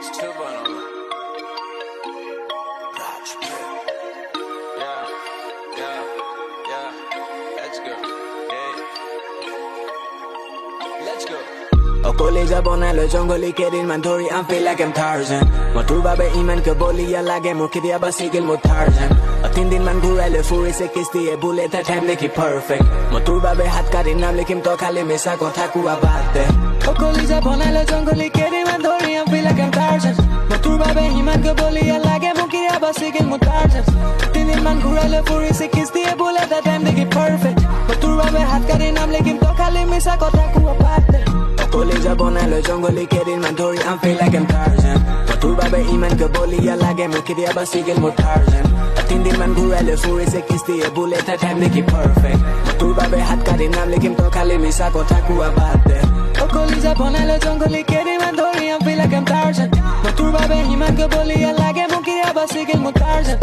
Stubborn. Yeah, yeah, yeah. Let's go. Hey. Let's go. অকলে যাব নালৈ জংগলী কেইদিনমান ধৰি I feel like I'm Tarzan মই তোৰ বাবে ইমানকে বলিয়া লাগে মোক কেতিয়াবা চিগিল মোৰ Tarzan 3 দিনমান ঘূৰাইলৈ ফুৰিছে কিস্তিয়ে বুলেট টাইম দেখি perfect মই তোৰ বাবে হাত কাটি নাম লিখিম তই খালি মিছা কথা কোৱা বাদ দে অকলে যাব নালৈ জংগলী কেইদিনমান ধৰি I feel like I'm Tarzan মই তোৰ বাবে ইমানকে বলিয়া লাগে মোক কেতিয়াবা চিগিল মোৰ Tarzan 3 দিনমান ঘূৰাইলৈ ফুৰিছে কিস্তিয়ে বুলেট টাইম দেখি perfect মই তোৰ বাবে হাত কাটি নাম লিখিম তই খালি মিছা কথা কোৱা বাদ দে অকলে যাব নালৈ জংগলী কেইদিনমান ধৰি I feel like I'm Tarzan মই তোৰ বাবে ইমানকে বলিয়া লাগে মোক কেতিয়াবা চিগিল মোৰ Tarzan 3 দিনমান ঘূৰাইলৈ ফুৰিছে কিস্তিয়ে বুলেট টাইম দেখি perfect মই তোৰ বাবে হাত কাটি নাম লিখিম তই খালি মিছা কথা কোৱা বাদ দে অকলে যাব নালৈ জংগলী কেইদিনমান ধৰি I feel like I'm Tarzan মই তোৰ বাবে ইমানকে বলিয়া লাগে মোক কেতিয়াবা চিগিল মোৰ Tarzan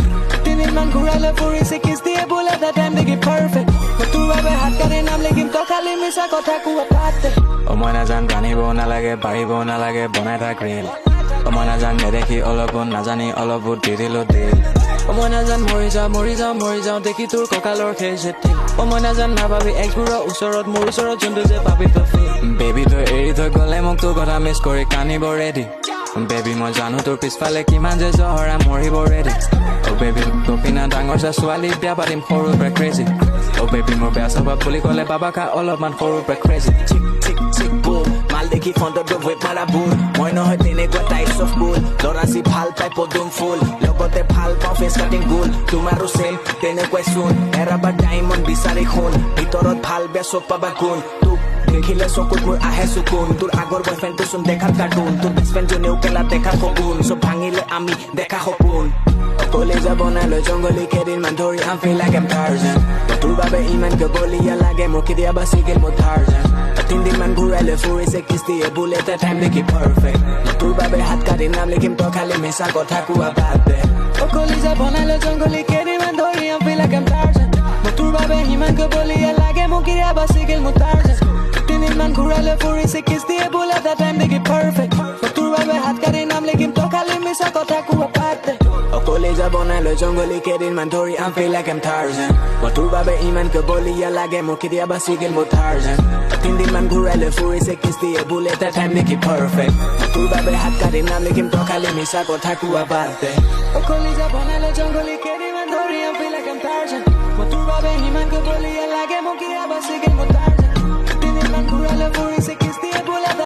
3 দিনমান ঘূৰাইলৈ ফুৰিছে কিস্তিয়ে বুলেট টাইম দেখি perfect মই তোৰ বাবে হাত কাটি নাম লিখিম তই খালি মিছা কথা কোৱা বাদ দে মই নাজান জানিব নালাগে পাৰিব নালাগে বনাই থাক ৰিল মই নাজান নেদেখি অলপো নাজানি অলপো দি দিলো দিল মই নাজান মৰি যাওঁ দেখি তোৰ কঁকালৰ খেজ মই নাজান নাভাবি একবোৰৰ ওচৰত মোৰ ওচৰত যোনটো যে পাবি তই বেবী তই এৰি থৈ গ'লে মোক তোৰ কথা মিছ কৰি কান্দিব ৰেডি বেবী মই জানো তোৰ পিছফালে কিমান যে জহৰা মৰিব ৰেডি বেবী তোৰ পিনা ডাঙৰ চা ছোৱালী বিয়া পাতিম সৰুৰ পৰা ক্ৰেজি বেবী মোৰ বেয়া স্বভাৱ বুলি ক'লে পাবা খা অলপমান সৰুৰ পৰা ক্ৰেজি মাল দেখি ফ্ৰণ্টত ৱেব মাৰা বুল মই নহয় তেনেকুৱা টাইপছ অফ বুল লৰাচি ভাল পাই পদুম ফুল লগতে ভাল পাওঁ ফেচ কাটিং গুল তোমাৰো চেম তেনেকুৱাই চোন এৰাবা ডাইমণ্ড বিচাৰি শুন ভিতৰত ভাল বেয়া চব পাবা গুণ তোক দেখিলে চকুত মোৰ আহে চকুন তোৰ আগৰ বয়ফ্ৰেণ্ডটো চোন দেখাত কাৰ্টুন তোৰ বেষ্ট ফ্ৰেণ্ডজনেও কেলা দেখা সগুন চব ভাঙিলে আমি দেখা সপোন অকলে যাব নালৈ জংগলী কেইদিনমান ধৰি I feel like I'm Tarzan তোৰ বাবে ইমানকে বলিয়া লাগে মোক কেতিয়াবা চিগিল মোৰ Tarzan 3 দিনমান ঘূৰাইলৈ ফুৰিছে কিস্তিয়ে বুলেট টাইম দেখি perfect তোৰ বাবে হাত কাটি নাম লিখিম তই খালি মিছা কথা কোৱা বাদ দে অকলে যাব নালৈ জংগলী কেইদিনমান ধৰি I feel like I'm Tarzan তোৰ বাবে ইমানকে বলিয়া লাগে মোক কেতিয়াবা চিগিল মোৰ Tarzan 3 দিনমান ঘূৰাইলৈ ফুৰিছে কিস্তিয়ে বুলেট টাইম দেখি perfect তোৰ বাবে হাত কাটি নাম লিখিম তই খালি মিছা কথা কোৱা বাদ দে অকলে যাব নালৈ জংগলী কেইদিনমান ধৰি I feel like I'm Tarzan মই তোৰ বাবে ইমানকে বলিয়া লাগে মোক কেতিয়াবা চিগিল মোৰ Tarzan 3 দিনমান ঘূৰাইলৈ ফুৰিছে কিস্তিয়ে বুলেট টাইম দেখি perfect তোৰ বাবে হাত কাটি নাম লিখিম তই খালি মিছা কথা কোৱা বাদ দে অকলে যাব নালৈ জংগলী কেইদিনমান ধৰি I feel like I'm Tarzan মই তোৰ বাবে ইমানকে বলিয়া লাগে মোক কেতিয়াবা চিগিল মোৰ Tarzan 3 দিনমান ঘূৰাইলৈ ফুৰিছে